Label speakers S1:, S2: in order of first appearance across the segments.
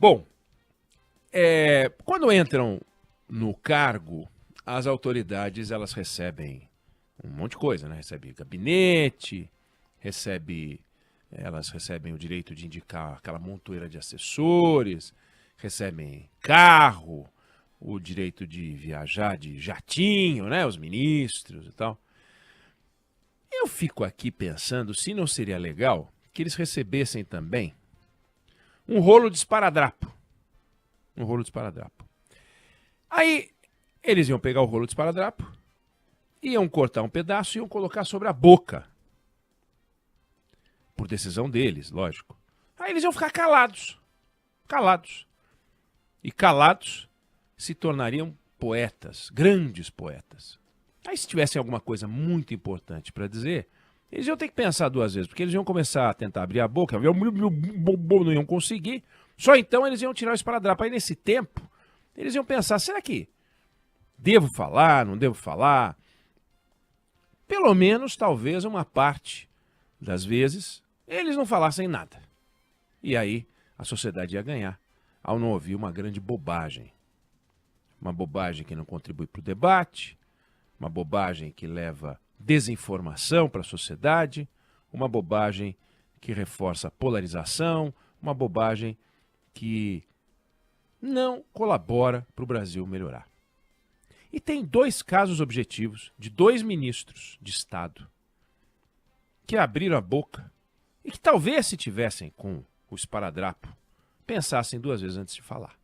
S1: Bom, quando entram no cargo, as autoridades elas recebem um monte de coisa, né? Recebe gabinete, elas recebem o direito de indicar aquela montoeira de assessores, recebem carro, o direito de viajar de jatinho, né? Os ministros e tal. Eu fico aqui pensando se não seria legal que eles recebessem também um rolo de esparadrapo. Um rolo de esparadrapo. Aí eles iam pegar o rolo de esparadrapo, iam cortar um pedaço e iam colocar sobre a boca. Por decisão deles, lógico. Aí eles iam ficar calados. Calados. E calados se tornariam poetas, grandes poetas. Aí se tivessem alguma coisa muito importante para dizer, eles iam ter que pensar duas vezes, porque eles iam começar a tentar abrir a boca, não iam conseguir. Só então eles iam tirar o esparadrapo. Aí nesse tempo, eles iam pensar, será que devo falar, não devo falar? Pelo menos, talvez, uma parte das vezes, eles não falassem nada. E aí a sociedade ia ganhar, ao não ouvir uma grande bobagem. Uma bobagem que não contribui para o debate, uma bobagem que leva desinformação para a sociedade, uma bobagem que reforça a polarização, uma bobagem que não colabora para o Brasil melhorar. E tem dois casos objetivos de dois ministros de Estado que abriram a boca e que talvez, se tivessem com o esparadrapo, pensassem duas vezes antes de falar.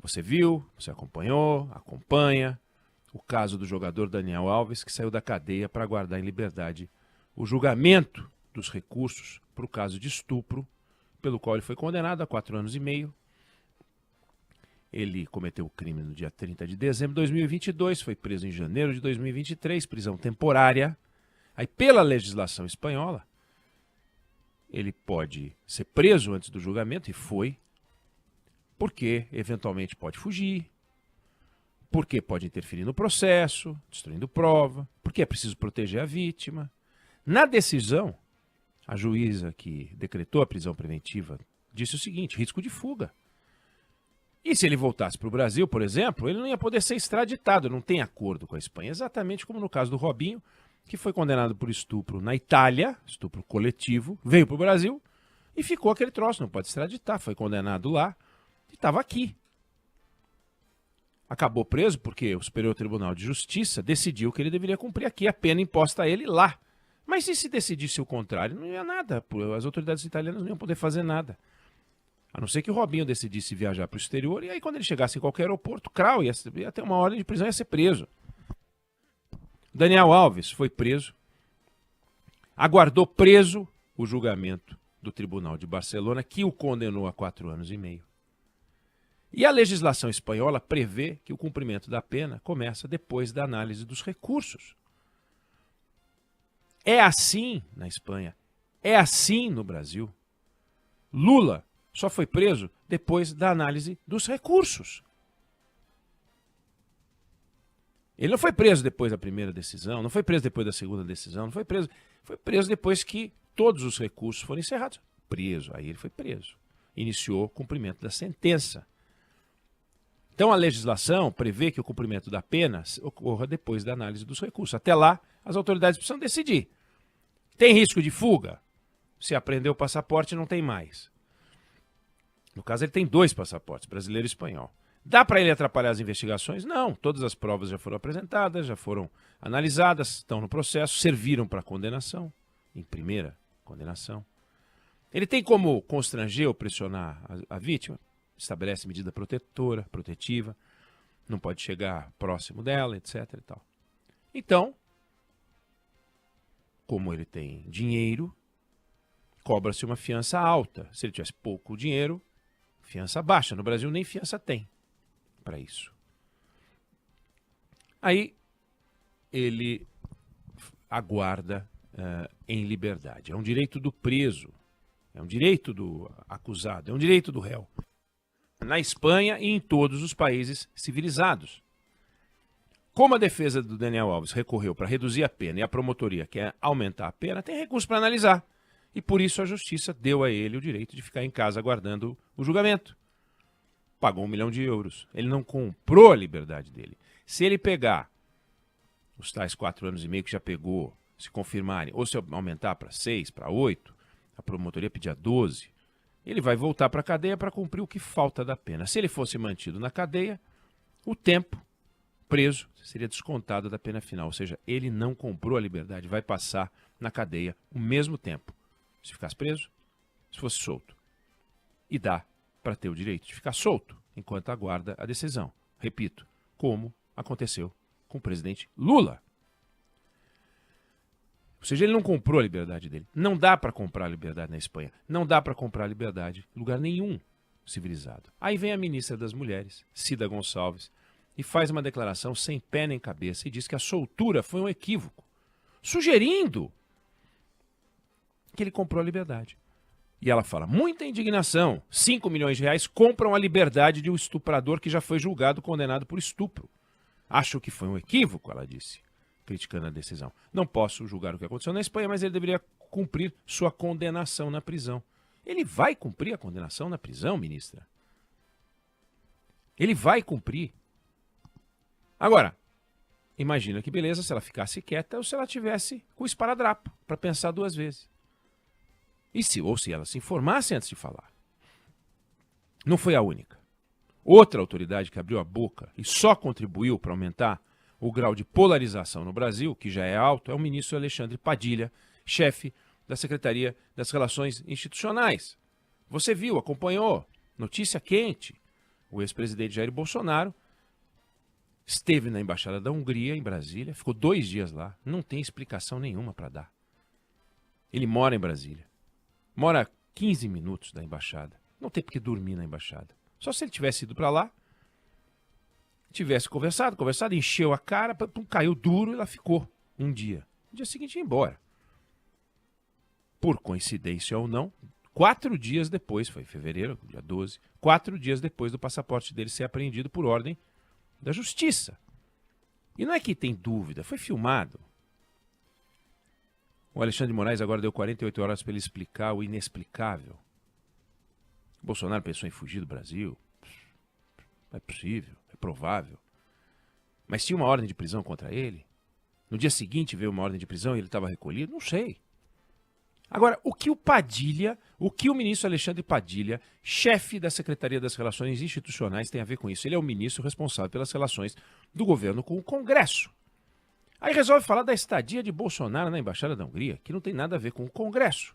S1: Você viu, você acompanhou, acompanha o caso do jogador Daniel Alves, que saiu da cadeia para aguardar em liberdade o julgamento dos recursos para o caso de estupro, pelo qual ele foi condenado a 4 anos e meio. Ele cometeu o crime no dia 30 de dezembro de 2022, foi preso em janeiro de 2023, prisão temporária. Aí, pela legislação espanhola, ele pode ser preso antes do julgamento, e foi, porque eventualmente pode fugir, porque pode interferir no processo, destruindo prova, porque é preciso proteger a vítima. Na decisão, a juíza que decretou a prisão preventiva disse o seguinte: risco de fuga. E se ele voltasse para o Brasil, por exemplo, ele não ia poder ser extraditado, não tem acordo com a Espanha. Exatamente como no caso do Robinho, que foi condenado por estupro na Itália, estupro coletivo, veio para o Brasil e ficou aquele troço, não pode extraditar, foi condenado lá e estava aqui. Acabou preso porque o Superior Tribunal de Justiça decidiu que ele deveria cumprir aqui a pena imposta a ele lá. Mas e se decidisse o contrário? Não ia nada, as autoridades italianas não iam poder fazer nada. A não ser que o Robinho decidisse viajar para o exterior, e aí quando ele chegasse em qualquer aeroporto, crau, ia ter uma ordem de prisão, ia ser preso. Daniel Alves foi preso, aguardou preso o julgamento do Tribunal de Barcelona, que o condenou a 4 anos e meio. E a legislação espanhola prevê que o cumprimento da pena começa depois da análise dos recursos. É assim na Espanha, é assim no Brasil. Lula só foi preso depois da análise dos recursos. Ele não foi preso depois da primeira decisão, não foi preso depois da segunda decisão, não foi preso depois que todos os recursos foram encerrados. Aí ele foi preso. Iniciou o cumprimento da sentença. Então a legislação prevê que o cumprimento da pena ocorra depois da análise dos recursos. Até lá, as autoridades precisam decidir. Tem risco de fuga? Se apreendeu o passaporte, não tem mais. No caso, ele tem 2 passaportes, brasileiro e espanhol. Dá para ele atrapalhar as investigações? Não. Todas as provas já foram apresentadas, já foram analisadas, estão no processo, serviram para condenação, em primeira condenação. Ele tem como constranger ou pressionar a vítima? Estabelece medida protetiva, não pode chegar próximo dela, etc. e tal. Então, como ele tem dinheiro, cobra-se uma fiança alta. Se ele tivesse pouco dinheiro, fiança baixa. No Brasil nem fiança tem para isso. Aí ele aguarda em liberdade. É um direito do preso, é um direito do acusado, é um direito do réu. Na Espanha e em todos os países civilizados. Como a defesa do Daniel Alves recorreu para reduzir a pena e a promotoria quer aumentar a pena, tem recurso para analisar. E por isso a justiça deu a ele o direito de ficar em casa aguardando o julgamento. Pagou 1 milhão de euros. Ele não comprou a liberdade dele. Se ele pegar os tais 4 anos e meio que já pegou, se confirmarem, ou se aumentar para 6, para 8, a promotoria pedir 12, ele vai voltar para a cadeia para cumprir o que falta da pena. Se ele fosse mantido na cadeia, o tempo preso seria descontado da pena final. Ou seja, ele não comprou a liberdade, vai passar na cadeia o mesmo tempo. Se ficasse preso, se fosse solto. E dá para ter o direito de ficar solto enquanto aguarda a decisão. Repito, como aconteceu com o presidente Lula. Ou seja, ele não comprou a liberdade dele. Não dá para comprar a liberdade na Espanha. Não dá para comprar a liberdade em lugar nenhum civilizado. Aí vem a ministra das Mulheres, Cida Gonçalves, e faz uma declaração sem pé nem cabeça e diz que a soltura foi um equívoco, sugerindo que ele comprou a liberdade. E ela fala, muita indignação, 5 milhões de reais compram a liberdade de um estuprador que já foi julgado, condenado por estupro. Acho que foi um equívoco, ela disse, criticando a decisão. Não posso julgar o que aconteceu na Espanha, mas ele deveria cumprir sua condenação na prisão. Ele vai cumprir a condenação na prisão, ministra? Ele vai cumprir. Agora, imagina que beleza se ela ficasse quieta ou se ela tivesse com o esparadrapo para pensar 2 vezes. Ou se ela se informasse antes de falar. Não foi a única. Outra autoridade que abriu a boca e só contribuiu para aumentar o grau de polarização no Brasil, que já é alto, é o ministro Alexandre Padilha, chefe da Secretaria das Relações Institucionais. Você viu, acompanhou, notícia quente. O ex-presidente Jair Bolsonaro esteve na Embaixada da Hungria, em Brasília, ficou 2 dias lá, não tem explicação nenhuma para dar. Ele mora em Brasília, mora a 15 minutos da Embaixada, não tem por que dormir na Embaixada. Só se ele tivesse ido para lá, tivesse conversado, encheu a cara, caiu duro e ela ficou um dia. No dia seguinte ia embora. Por coincidência ou não, 4 dias depois, foi em fevereiro, dia 12, 4 dias depois do passaporte dele ser apreendido por ordem da Justiça. E não é que tem dúvida, foi filmado. O Alexandre de Moraes agora deu 48 horas para ele explicar o inexplicável. Bolsonaro pensou em fugir do Brasil. Não é possível, é provável. Mas tinha uma ordem de prisão contra ele? No dia seguinte veio uma ordem de prisão e ele estava recolhido? Não sei. Agora, o que o ministro Alexandre Padilha, chefe da Secretaria das Relações Institucionais, tem a ver com isso? Ele é o ministro responsável pelas relações do governo com o Congresso. Aí resolve falar da estadia de Bolsonaro na Embaixada da Hungria, que não tem nada a ver com o Congresso.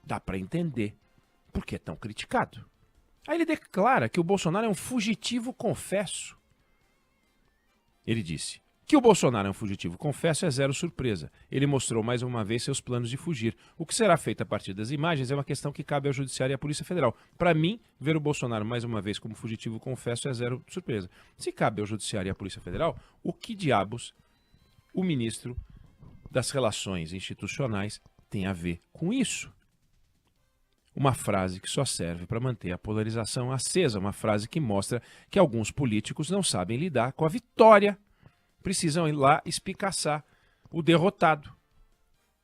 S1: Dá para entender por que é tão criticado. Aí ele declara que o Bolsonaro é um fugitivo confesso. Ele disse que o Bolsonaro é um fugitivo confesso é zero surpresa. Ele mostrou mais uma vez seus planos de fugir. O que será feito a partir das imagens é uma questão que cabe ao Judiciário e à Polícia Federal. Para mim, ver o Bolsonaro mais uma vez como fugitivo confesso é zero surpresa. Se cabe ao Judiciário e à Polícia Federal, o que diabos o ministro das Relações Institucionais tem a ver com isso? Uma frase que só serve para manter a polarização acesa, uma frase que mostra que alguns políticos não sabem lidar com a vitória. Precisam ir lá espicaçar o derrotado.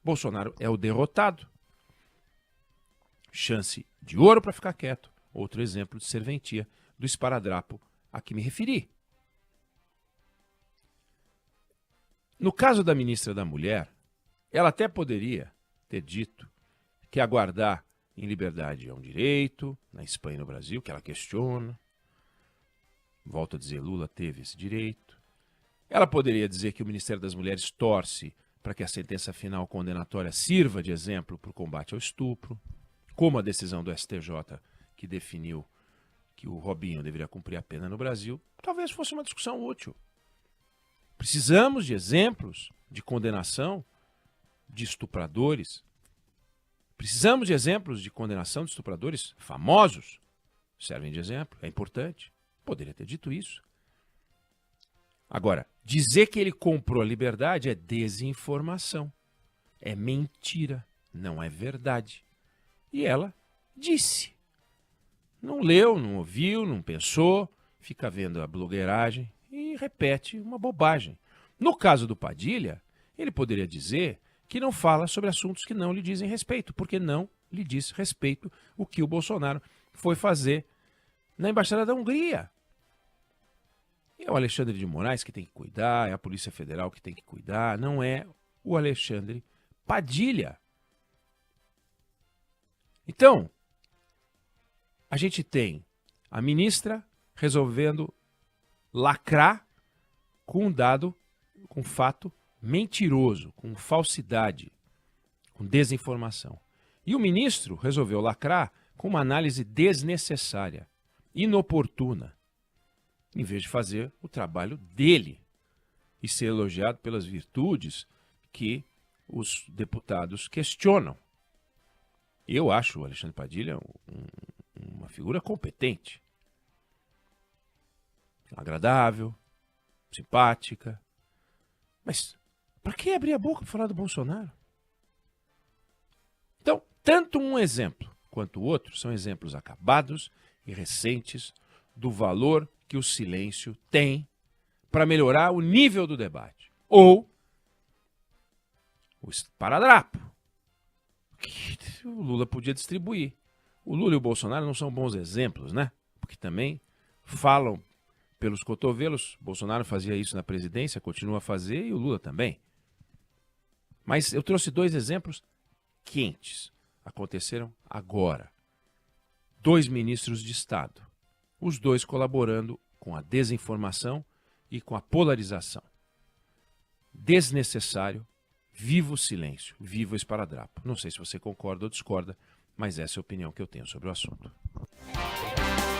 S1: Bolsonaro é o derrotado. Chance de ouro para ficar quieto. Outro exemplo de serventia do esparadrapo a que me referi. No caso da ministra da Mulher, ela até poderia ter dito que aguardar em liberdade é um direito, na Espanha e no Brasil, que ela questiona. Volto a dizer, Lula teve esse direito. Ela poderia dizer que o Ministério das Mulheres torce para que a sentença final condenatória sirva de exemplo para o combate ao estupro, como a decisão do STJ que definiu que o Robinho deveria cumprir a pena no Brasil, talvez fosse uma discussão útil. Precisamos de exemplos de condenação de estupradores. Precisamos de exemplos de condenação de estupradores famosos. Servem de exemplo, é importante. Poderia ter dito isso. Agora, dizer que ele comprou a liberdade é desinformação. É mentira, não é verdade. E ela disse. Não leu, não ouviu, não pensou, fica vendo a blogueiragem e repete uma bobagem. No caso do Padilha, ele poderia dizer que não fala sobre assuntos que não lhe dizem respeito, porque não lhe diz respeito o que o Bolsonaro foi fazer na Embaixada da Hungria. É o Alexandre de Moraes que tem que cuidar, é a Polícia Federal que tem que cuidar, não é o Alexandre Padilha. Então, a gente tem a ministra resolvendo lacrar com um dado, com um fato mentiroso, com falsidade, com desinformação. E o ministro resolveu lacrar com uma análise desnecessária, inoportuna, em vez de fazer o trabalho dele e ser elogiado pelas virtudes que os deputados questionam. Eu acho o Alexandre Padilha uma figura competente, agradável, simpática. Mas para que abrir a boca para falar do Bolsonaro? Então, tanto um exemplo quanto o outro são exemplos acabados e recentes do valor que o silêncio tem para melhorar o nível do debate. Ou o esparadrapo que o Lula podia distribuir. O Lula e o Bolsonaro não são bons exemplos, né? Porque também falam pelos cotovelos. Bolsonaro fazia isso na presidência, continua a fazer, e o Lula também. Mas eu trouxe dois exemplos quentes. Aconteceram agora. 2 ministros de Estado. Os dois colaborando com a desinformação e com a polarização. Desnecessário, viva o silêncio, viva o esparadrapo. Não sei se você concorda ou discorda, mas essa é a opinião que eu tenho sobre o assunto.